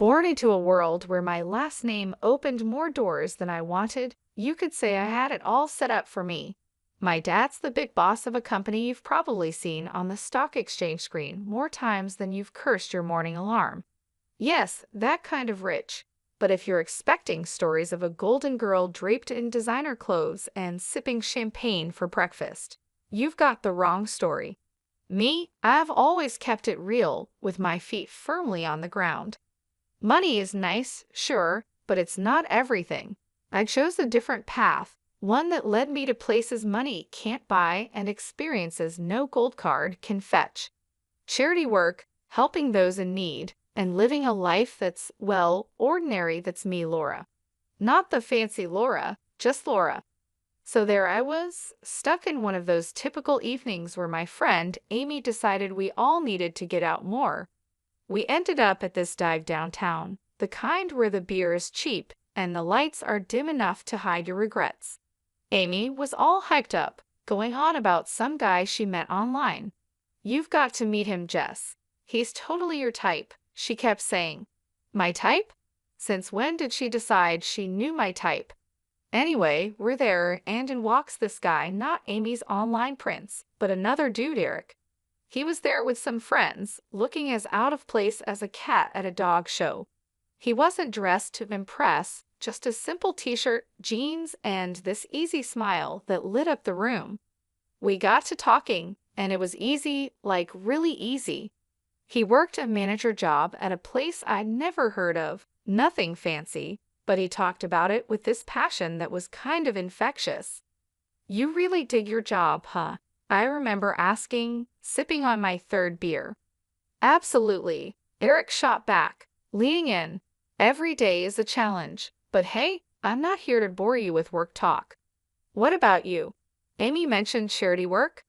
Born into a world where my last name opened more doors than I wanted, you could say I had it all set up for me. My dad's the big boss of a company you've probably seen on the stock exchange screen more times than you've cursed your morning alarm. Yes, that kind of rich. But if you're expecting stories of a golden girl draped in designer clothes and sipping champagne for breakfast, you've got the wrong story. Me, I've always kept it real, with my feet firmly on the ground. Money is nice, sure, but it's not everything. I chose a different path, one that led me to places money can't buy and experiences no gold card can fetch. Charity work, helping those in need, and living a life that's, well, ordinary. That's me, Laura. Not the fancy Laura, just Laura. So there I was, stuck in one of those typical evenings where my friend Amy decided we all needed to get out more. We ended up at this dive downtown, the kind where the beer is cheap and the lights are dim enough to hide your regrets. Amy was all hyped up, going on about some guy she met online. "You've got to meet him, Jess. He's totally your type," she kept saying. My type? Since when did she decide she knew my type? Anyway, we're there, and in walks this guy, not Amy's online prince, but another dude, Eric. He was there with some friends, looking as out of place as a cat at a dog show. He wasn't dressed to impress, just a simple t-shirt, jeans, and this easy smile that lit up the room. We got to talking, and it was easy, like really easy. He worked a manager job at a place I'd never heard of, nothing fancy, but he talked about it with this passion that was kind of infectious. "You really dig your job, huh?" I remember asking, sipping on my third beer. "Absolutely," Eric shot back, leaning in. "Every day is a challenge, but hey, I'm not here to bore you with work talk." "What about you?" Amy mentioned charity work.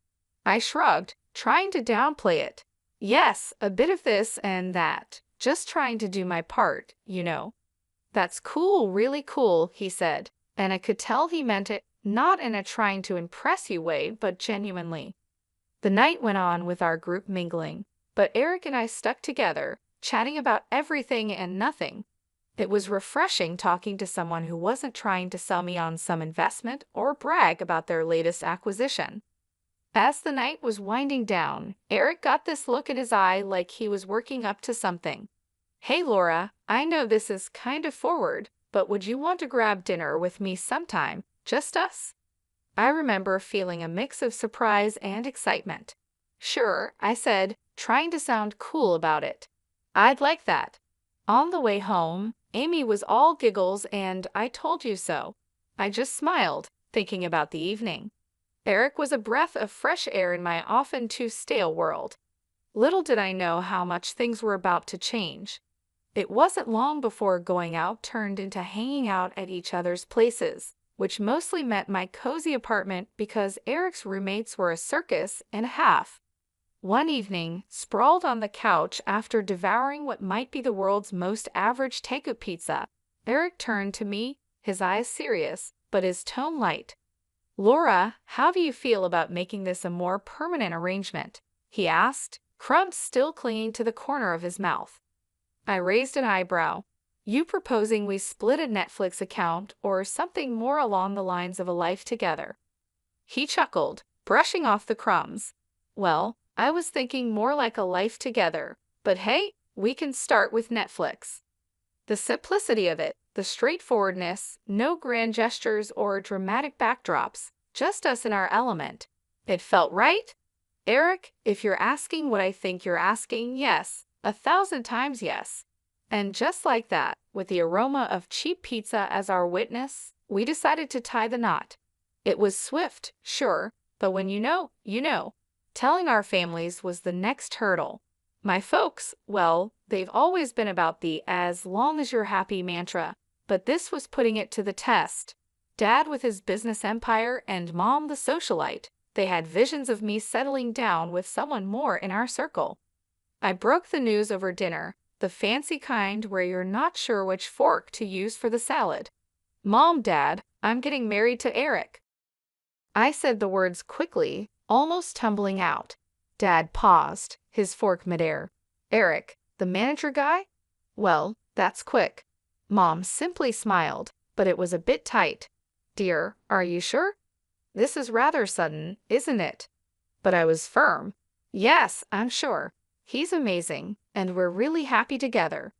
I shrugged, trying to downplay it. "Yes, a bit of this and that, just trying to do my part, you know." "That's cool, really cool," he said, and I could tell he meant it, not in a trying to impress you way, but genuinely. The night went on with our group mingling, but Eric and I stuck together, chatting about everything and nothing. It was refreshing talking to someone who wasn't trying to sell me on some investment or brag about their latest acquisition. As the night was winding down, Eric got this look in his eye like he was working up to something. "Hey, Laura, I know this is kind of forward, but would you want to grab dinner with me sometime? Just us?" I remember feeling a mix of surprise and excitement. "Sure," I said, trying to sound cool about it. "I'd like that." On the way home, Amy was all giggles and "I told you so." I just smiled, thinking about the evening. Eric was a breath of fresh air in my often too stale world. Little did I know how much things were about to change. It wasn't long before going out turned into hanging out at each other's places, which mostly meant my cozy apartment because Eric's roommates were a circus and a half. One evening, sprawled on the couch after devouring what might be the world's most average takeout pizza, Eric turned to me, his eyes serious, but his tone light. "Laura, how do you feel about making this a more permanent arrangement?" he asked, crumbs still clinging to the corner of his mouth. I raised an eyebrow. "You proposing we split a Netflix account or something more along the lines of a life together?" He chuckled, brushing off the crumbs. "Well, I was thinking more like a life together, but hey, we can start with Netflix." The simplicity of it, the straightforwardness, no grand gestures or dramatic backdrops, just us in our element. It felt right. Eric, if you're asking what I think you're asking, yes, 1,000 times yes. And just like that, with the aroma of cheap pizza as our witness, we decided to tie the knot. It was swift, sure, but when you know, you know. Telling our families was the next hurdle. My folks, well, they've always been about the "as long as you're happy" mantra, but this was putting it to the test. Dad with his business empire and Mom the socialite, they had visions of me settling down with someone more in our circle. I broke the news over dinner, the fancy kind where you're not sure which fork to use for the salad. "Mom, Dad, I'm getting married to Eric." I said the words quickly, almost tumbling out. Dad paused, his fork midair. "Eric, the manager guy?" "Well, That's quick. Mom simply smiled, but it was a bit tight. Dear, are you sure? This is rather sudden, isn't it? But I was firm. Yes, I'm sure. He's amazing, and we're really happy together.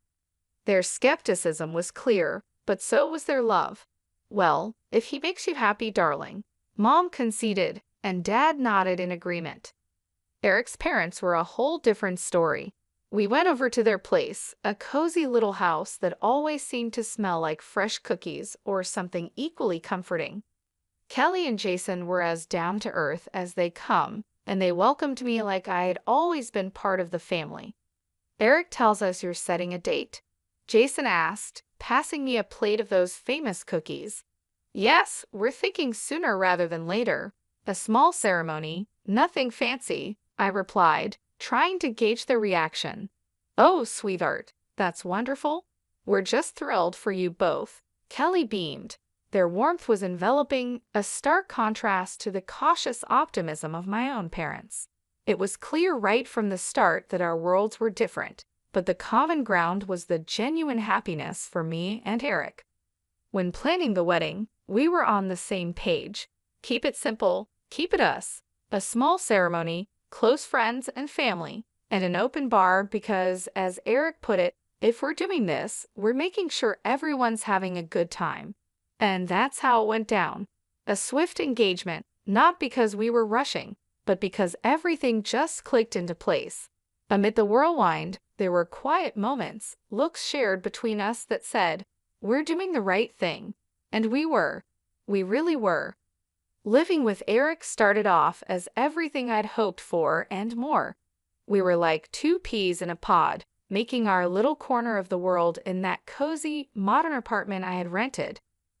Their skepticism was clear, but so was their love. Well, if he makes you happy, darling. Mom conceded, and Dad nodded in agreement. Eric's parents were a whole different story. We went over to their place, a cozy little house that always seemed to smell like fresh cookies or something equally comforting. Kelly and Jason were as down-to-earth as they come, and they welcomed me like I had always been part of the family. Eric tells us you're setting a date. Jason asked, passing me a plate of those famous cookies. Yes, we're thinking sooner rather than later. A small ceremony, nothing fancy, I replied, trying to gauge their reaction. Oh, sweetheart, that's wonderful. We're just thrilled for you both. Kelly beamed. Their warmth was enveloping, a stark contrast to the cautious optimism of my own parents. It was clear right from the start that our worlds were different, but the common ground was the genuine happiness for me and Eric. When planning the wedding, we were on the same page. Keep it simple, keep it us. A small ceremony, close friends and family, and an open bar because, as Eric put it, if we're doing this, we're making sure everyone's having a good time. And that's how it went down. A swift engagement, not because we were rushing, but because everything just clicked into place. Amid the whirlwind, there were quiet moments, looks shared between us that said, we're doing the right thing. And we were. We really were. Living with Eric started off as everything I'd hoped for and more. We were like two peas in a pod, making our little corner of the world in that cozy, modern apartment I had rented.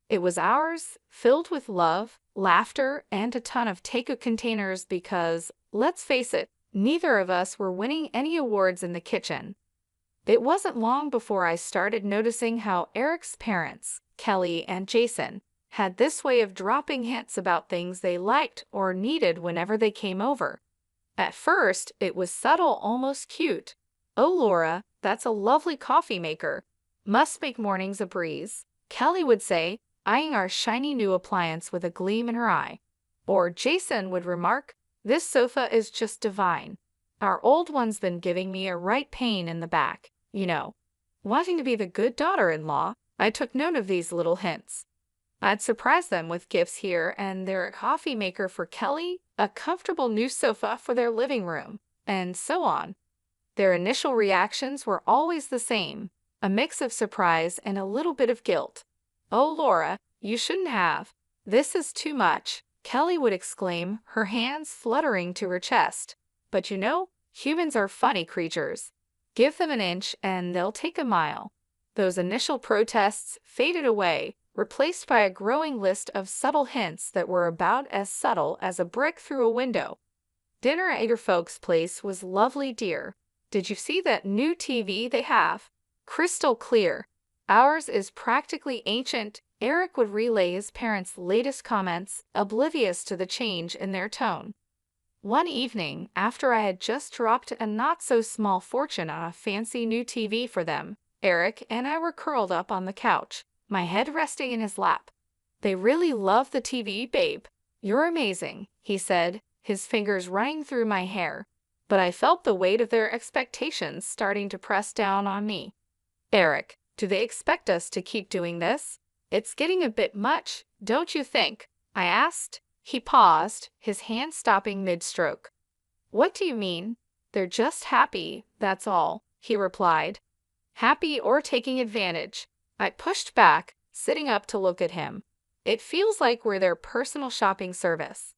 It was ours, filled with love, laughter, and a ton of take-out containers because, let's face it, neither of us were winning any awards in the kitchen. It wasn't long before I started noticing how Eric's parents, Kelly and Jason, had this way of dropping hints about things they liked or needed whenever they came over. At first, it was subtle, almost cute. Oh, Laura, that's a lovely coffee maker. Must make mornings a breeze, Kelly would say, eyeing our shiny new appliance with a gleam in her eye. Or Jason would remark, this sofa is just divine. Our old one's been giving me a right pain in the back, you know. Wanting to be the good daughter-in-law, I took note of these little hints. I'd surprise them with gifts here and there, a coffee maker for Kelly, a comfortable new sofa for their living room, and so on. Their initial reactions were always the same, a mix of surprise and a little bit of guilt. Oh, Laura, you shouldn't have. This is too much, Kelly would exclaim, her hands fluttering to her chest. But you know, humans are funny creatures. Give them an inch and they'll take a mile. Those initial protests faded away, replaced by a growing list of subtle hints that were about as subtle as a brick through a window. Dinner at your folks' place was lovely, dear. Did you see that new TV they have? Crystal clear. Ours is practically ancient. Eric would relay his parents' latest comments, oblivious to the change in their tone. One evening, after I had just dropped a not-so-small fortune on a fancy new TV for them, Eric and I were curled up on the couch, my head resting in his lap. They really love the TV, babe. You're amazing, he said, his fingers running through my hair. But I felt the weight of their expectations starting to press down on me. Eric, do they expect us to keep doing this? It's getting a bit much, don't you think? I asked. He paused, his hand stopping mid-stroke. What do you mean? They're just happy, that's all, he replied. Happy or taking advantage? I pushed back, sitting up to look at him. It feels like we're their personal shopping service.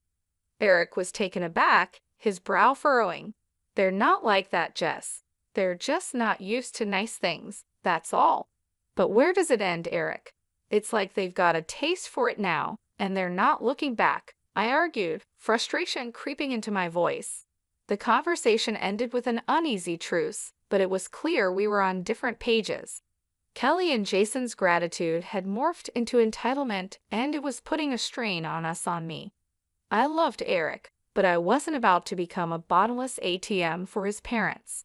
Eric was taken aback, his brow furrowing. They're not like that, Jess. They're just not used to nice things, that's all. But where does it end, Eric? It's like they've got a taste for it now, and they're not looking back, I argued, frustration creeping into my voice. The conversation ended with an uneasy truce, but it was clear we were on different pages. Kelly and Jason's gratitude had morphed into entitlement, and it was putting a strain on us on me. I loved Eric, but I wasn't about to become a bottomless ATM for his parents.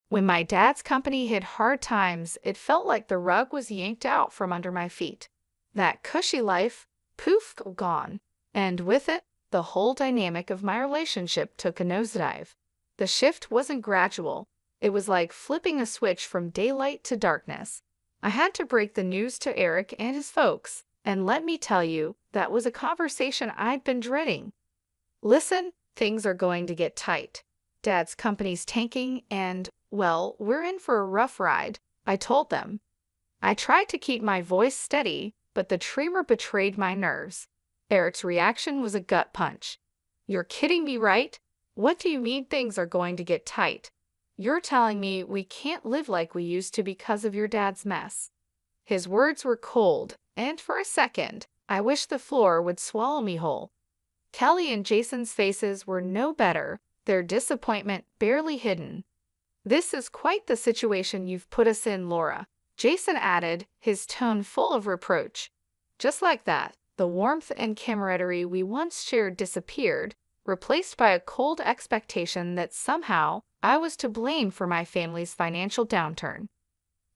When my dad's company hit hard times, it felt like the rug was yanked out from under my feet. That cushy life, poof, gone. And with it, the whole dynamic of my relationship took a nosedive. The shift wasn't gradual. It was like flipping a switch from daylight to darkness. I had to break the news to Eric and his folks, and let me tell you, that was a conversation I'd been dreading. Listen, things are going to get tight. Dad's company's tanking and, well, we're in for a rough ride, I told them. I tried to keep my voice steady, but the tremor betrayed my nerves. Eric's reaction was a gut punch. You're kidding me, right? What do you mean things are going to get tight? You're telling me we can't live like we used to because of your dad's mess. His words were cold, and for a second, I wished the floor would swallow me whole. Kelly and Jason's faces were no better, their disappointment barely hidden. This is quite the situation you've put us in, Laura, Jason added, his tone full of reproach. Just like that, the warmth and camaraderie we once shared disappeared, replaced by a cold expectation that somehow I was to blame for my family's financial downturn.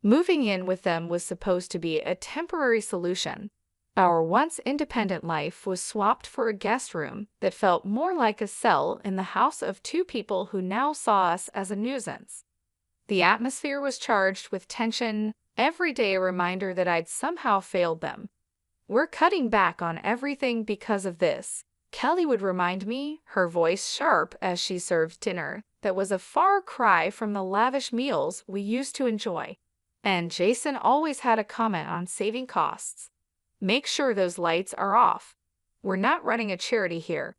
Moving in with them was supposed to be a temporary solution. Our once independent life was swapped for a guest room that felt more like a cell in the house of two people who now saw us as a nuisance. The atmosphere was charged with tension, every day a reminder that I'd somehow failed them. We're cutting back on everything because of this, Kelly would remind me, her voice sharp as she served dinner that was a far cry from the lavish meals we used to enjoy. And Jason always had a comment on saving costs. Make sure those lights are off. We're not running a charity here.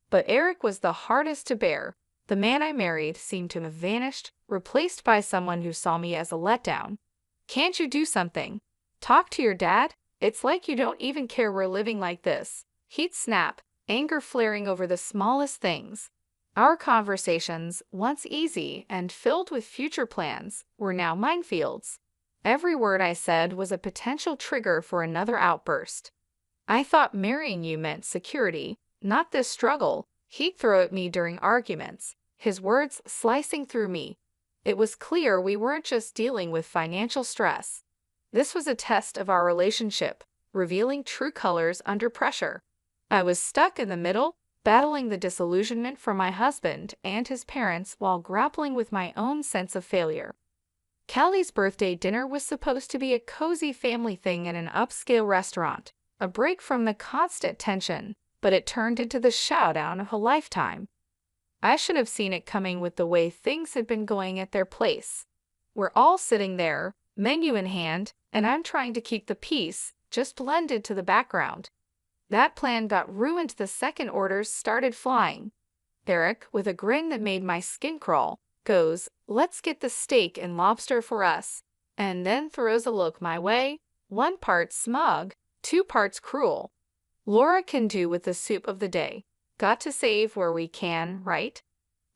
But Eric was the hardest to bear. The man I married seemed to have vanished, replaced by someone who saw me as a letdown. Can't you do something? Talk to your dad? It's like you don't even care we're living like this. He'd snap, anger flaring over the smallest things. Our conversations, once easy and filled with future plans, were now minefields. Every word I said was a potential trigger for another outburst. I thought marrying you meant security, not this struggle, he'd throw at me during arguments, his words slicing through me. It was clear we weren't just dealing with financial stress. This was a test of our relationship, revealing true colors under pressure. I was stuck in the middle, battling the disillusionment from my husband and his parents while grappling with my own sense of failure. Kelly's birthday dinner was supposed to be a cozy family thing in an upscale restaurant, a break from the constant tension, but it turned into the showdown of a lifetime. I should have seen it coming with the way things had been going at their place. We're all sitting there, menu in hand, and I'm trying to keep the peace, just blended to the background. That plan got ruined the second orders started flying. Eric, with a grin that made my skin crawl, goes, "Let's get the steak and lobster for us," and then throws a look my way, 1 part smug, 2 parts cruel. Laura can do with the soup of the day. Got to save where we can, right?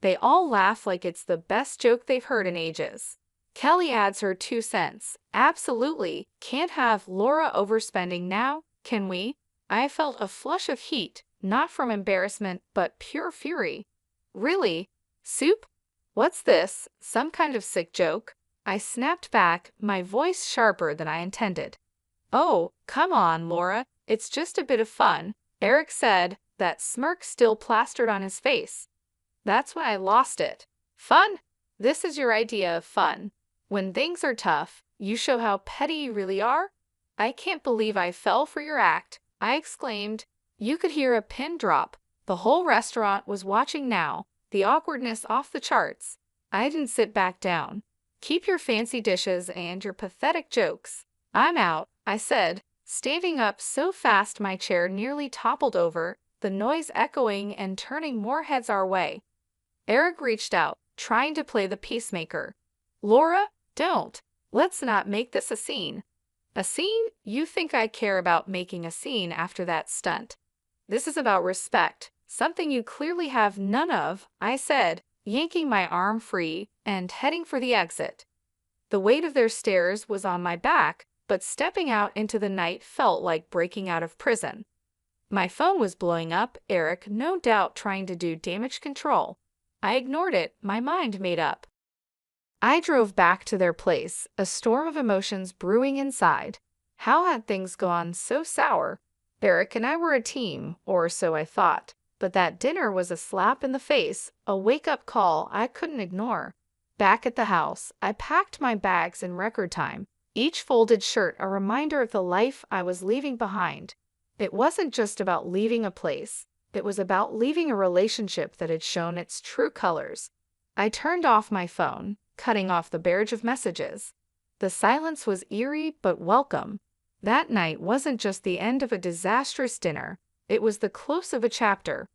They all laugh like it's the best joke they've heard in ages. Kelly adds her 2 cents. Absolutely, can't have Laura overspending now, can we? I felt a flush of heat, not from embarrassment, but pure fury. Really? Soup? What's this, some kind of sick joke? I snapped back, my voice sharper than I intended. Oh, come on, Laura, it's just a bit of fun, Eric said, that smirk still plastered on his face. That's when I lost it. Fun? This is your idea of fun. When things are tough, you show how petty you really are? I can't believe I fell for your act, I exclaimed. You could hear a pin drop. The whole restaurant was watching now, the awkwardness off the charts. I didn't sit back down. Keep your fancy dishes and your pathetic jokes. I'm out, I said, standing up so fast my chair nearly toppled over, the noise echoing and turning more heads our way. Eric reached out, trying to play the peacemaker. Laura, don't. Let's not make this a scene. A scene? You think I care about making a scene after that stunt? This is about respect, something you clearly have none of, I said, yanking my arm free and heading for the exit. The weight of their stares was on my back, but stepping out into the night felt like breaking out of prison. My phone was blowing up, Eric no doubt trying to do damage control. I ignored it, my mind made up. I drove back to their place, a storm of emotions brewing inside. How had things gone so sour? Eric and I were a team, or so I thought, but that dinner was a slap in the face, a wake-up call I couldn't ignore. Back at the house, I packed my bags in record time, each folded shirt a reminder of the life I was leaving behind. It wasn't just about leaving a place, it was about leaving a relationship that had shown its true colors. I turned off my phone, cutting off the barrage of messages. The silence was eerie but welcome. That night wasn't just the end of a disastrous dinner, it was the close of a chapter.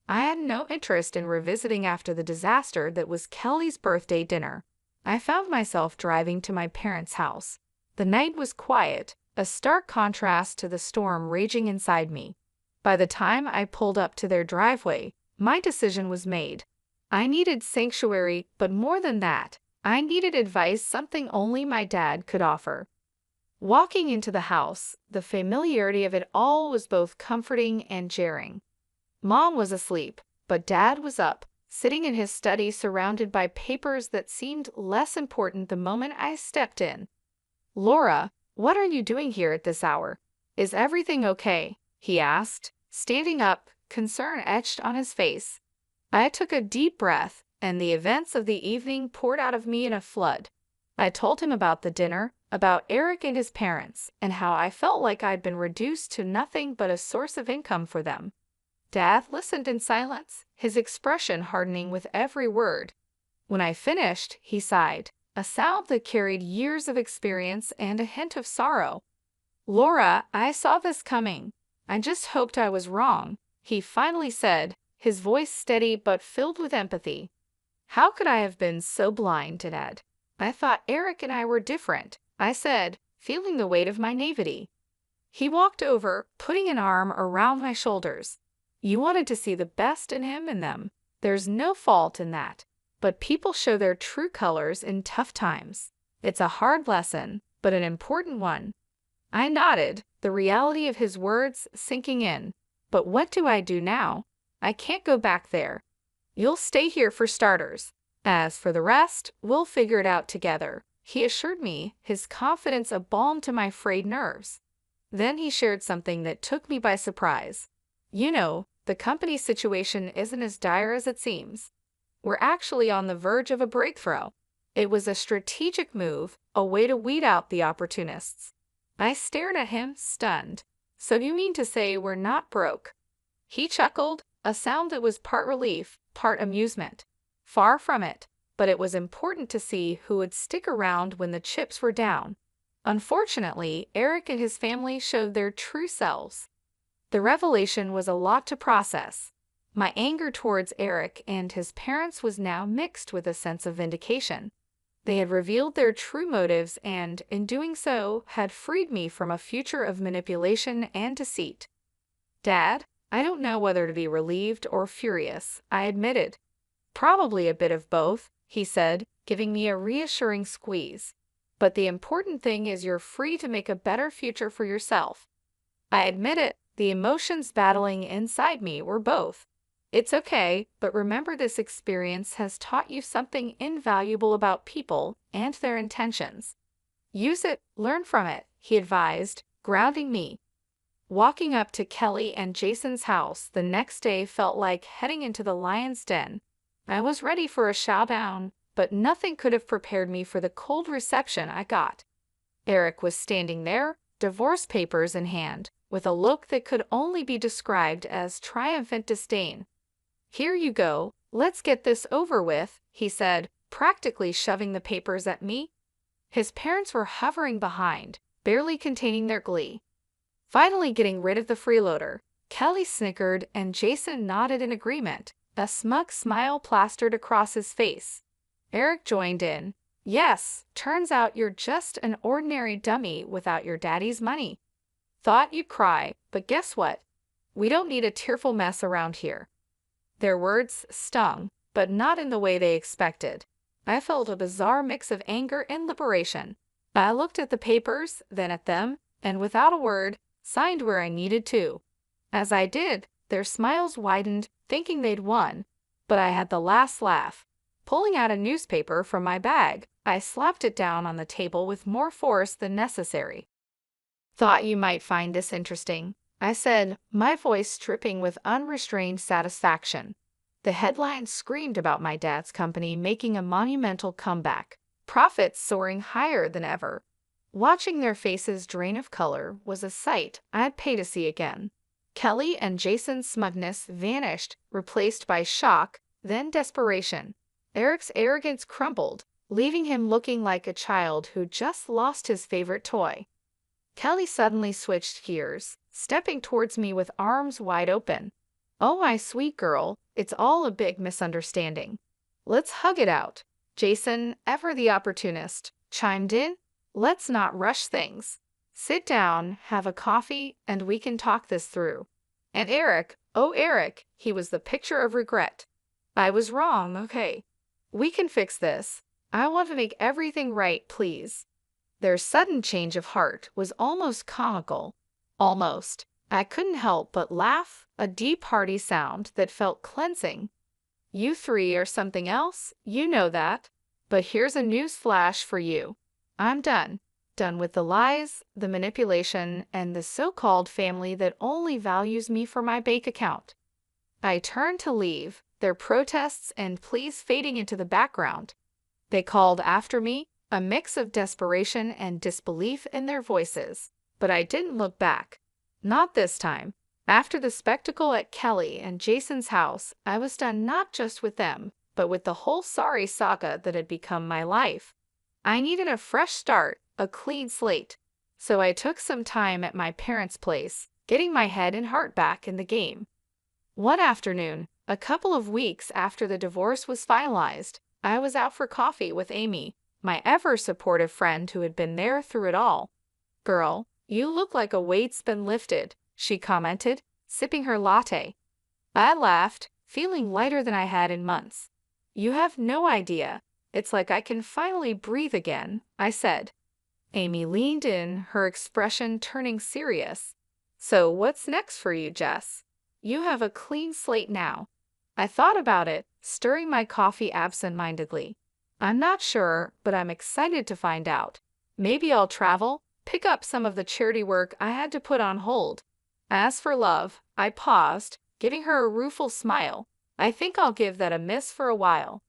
I had no interest in revisiting after the disaster that was Kelly's birthday dinner. I found myself driving to my parents' house. The night was quiet, a stark contrast to the storm raging inside me. By the time I pulled up to their driveway, my decision was made. I needed sanctuary, but more than that, I needed advice, something only my dad could offer. Walking into the house, the familiarity of it all was both comforting and jarring. Mom was asleep, but Dad was up, sitting in his study surrounded by papers that seemed less important the moment I stepped in. "Laura, what are you doing here at this hour? Is everything okay?" he asked, standing up, concern etched on his face. I took a deep breath, and the events of the evening poured out of me in a flood. I told him about the dinner, about Eric and his parents, and how I felt like I'd been reduced to nothing but a source of income for them. Dad listened in silence, his expression hardening with every word. When I finished, he sighed, a sound that carried years of experience and a hint of sorrow. "Laura, I saw this coming. I just hoped I was wrong," he finally said, his voice steady but filled with empathy. "How could I have been so blind, Dad? I thought Eric and I were different," I said, feeling the weight of my naivety. He walked over, putting an arm around my shoulders. "You wanted to see the best in him and them. There's no fault in that. But people show their true colors in tough times. It's a hard lesson, but an important one." I nodded, the reality of his words sinking in. "But what do I do now? I can't go back there. You'll stay here for starters. As for the rest, we'll figure it out together," he assured me, his confidence a balm to my frayed nerves. Then he shared something that took me by surprise. "You know, the company situation isn't as dire as it seems. We're actually on the verge of a breakthrough." It was a strategic move, a way to weed out the opportunists. I stared at him, stunned. "So you mean to say we're not broke?" He chuckled, a sound that was part relief, part amusement. Far from it, but it was important to see who would stick around when the chips were down. Unfortunately, Eric and his family showed their true selves. The revelation was a lot to process. My anger towards Eric and his parents was now mixed with a sense of vindication. They had revealed their true motives and, in doing so, had freed me from a future of manipulation and deceit. "Dad, I don't know whether to be relieved or furious," I admitted. "Probably a bit of both," he said, giving me a reassuring squeeze. "But the important thing is you're free to make a better future for yourself." I admit it, the emotions battling inside me were both. "It's okay, but remember this experience has taught you something invaluable about people and their intentions. Use it, learn from it," he advised, grounding me. Walking up to Kelly and Jason's house the next day felt like heading into the lion's den. I was ready for a showdown, but nothing could have prepared me for the cold reception I got. Eric was standing there, divorce papers in hand, with a look that could only be described as triumphant disdain. "Here you go, let's get this over with," he said, practically shoving the papers at me. His parents were hovering behind, barely containing their glee. Finally getting rid of the freeloader, Kelly snickered and Jason nodded in agreement, a smug smile plastered across his face. Eric joined in. "Yes, turns out you're just an ordinary dummy without your daddy's money. Thought you'd cry, but guess what? We don't need a tearful mess around here." Their words stung, but not in the way they expected. I felt a bizarre mix of anger and liberation. I looked at the papers, then at them, and without a word, signed where I needed to. As I did, their smiles widened, thinking they'd won, but I had the last laugh. Pulling out a newspaper from my bag, I slapped it down on the table with more force than necessary. "Thought you might find this interesting," I said, my voice dripping with unrestrained satisfaction. The headline screamed about my dad's company making a monumental comeback, profits soaring higher than ever. Watching their faces drain of color was a sight I'd pay to see again. Kelly and Jason's smugness vanished, replaced by shock, then desperation. Eric's arrogance crumbled, leaving him looking like a child who just lost his favorite toy. Kelly suddenly switched gears, stepping towards me with arms wide open. "Oh, my sweet girl, it's all a big misunderstanding. Let's hug it out." Jason, ever the opportunist, chimed in. "Let's not rush things. Sit down, have a coffee, and we can talk this through." And Eric, oh Eric, he was the picture of regret. "I was wrong, okay. We can fix this. I want to make everything right, please." Their sudden change of heart was almost comical. Almost. I couldn't help but laugh, a deep, hearty sound that felt cleansing. "You three are something else, you know that. But here's a news flash for you. I'm done. Done with the lies, the manipulation, and the so-called family that only values me for my bank account." I turned to leave, their protests and pleas fading into the background. They called after me, a mix of desperation and disbelief in their voices. But I didn't look back. Not this time. After the spectacle at Kelly and Jason's house, I was done not just with them, but with the whole sorry saga that had become my life. I needed a fresh start, a clean slate. So I took some time at my parents' place, getting my head and heart back in the game. One afternoon, a couple of weeks after the divorce was finalized, I was out for coffee with Amy, my ever-supportive friend who had been there through it all. "Girl, you look like a weight's been lifted," she commented, sipping her latte. I laughed, feeling lighter than I had in months. "You have no idea. It's like I can finally breathe again," I said. Amy leaned in, her expression turning serious. "So what's next for you, Jess? You have a clean slate now." I thought about it, stirring my coffee absent-mindedly. "I'm not sure, but I'm excited to find out. Maybe I'll travel, pick up some of the charity work I had to put on hold. As for love," I paused, giving her a rueful smile. "I think I'll give that a miss for a while.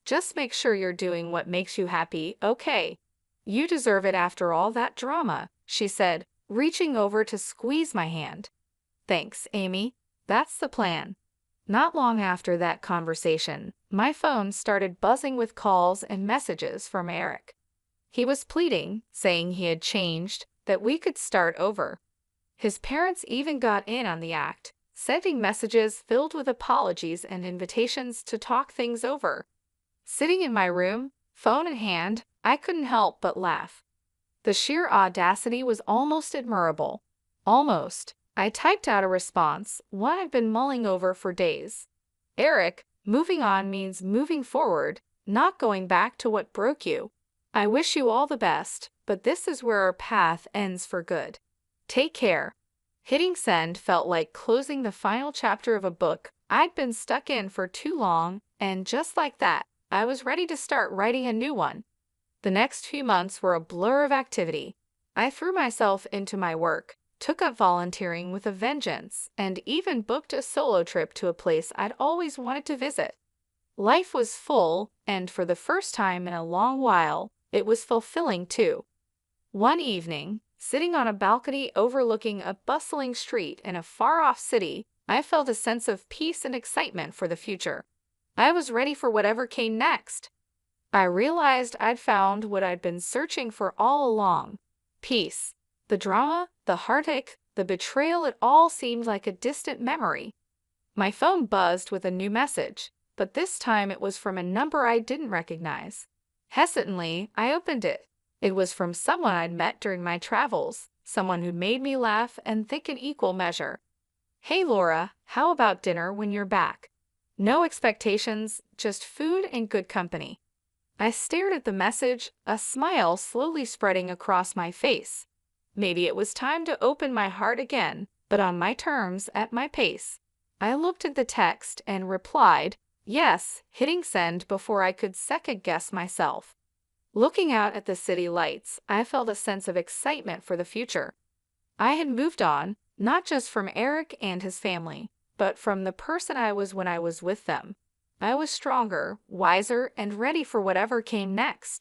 Just make sure you're doing what makes you happy, okay? You deserve it after all that drama," she said, reaching over to squeeze my hand. "Thanks, Amy. That's the plan." Not long after that conversation, my phone started buzzing with calls and messages from Eric. He was pleading, saying he had changed, that we could start over. His parents even got in on the act, sending messages filled with apologies and invitations to talk things over. Sitting in my room, phone in hand, I couldn't help but laugh. The sheer audacity was almost admirable. Almost. I typed out a response, one I've been mulling over for days. "Eric, moving on means moving forward, not going back to what broke you. I wish you all the best, but this is where our path ends for good. Take care." Hitting send felt like closing the final chapter of a book I'd been stuck in for too long, and just like that, I was ready to start writing a new one. The next few months were a blur of activity. I threw myself into my work, took up volunteering with a vengeance, and even booked a solo trip to a place I'd always wanted to visit. Life was full, and for the first time in a long while, it was fulfilling too. One evening, sitting on a balcony overlooking a bustling street in a far-off city, I felt a sense of peace and excitement for the future. I was ready for whatever came next. I realized I'd found what I'd been searching for all along: peace. The drama, the heartache, the betrayal, it all seemed like a distant memory. My phone buzzed with a new message, but this time it was from a number I didn't recognize. Hesitantly, I opened it. It was from someone I'd met during my travels, someone who made me laugh and think in equal measure. "Hey Laura, how about dinner when you're back? No expectations, just food and good company." I stared at the message, a smile slowly spreading across my face. Maybe it was time to open my heart again, but on my terms, at my pace. I looked at the text and replied, Yes, hitting send before I could second guess myself. Looking out at the city lights, I felt a sense of excitement for the future. I had moved on, not just from Eric and his family, but from the person I was when I was with them. I was stronger, wiser, and ready for whatever came next.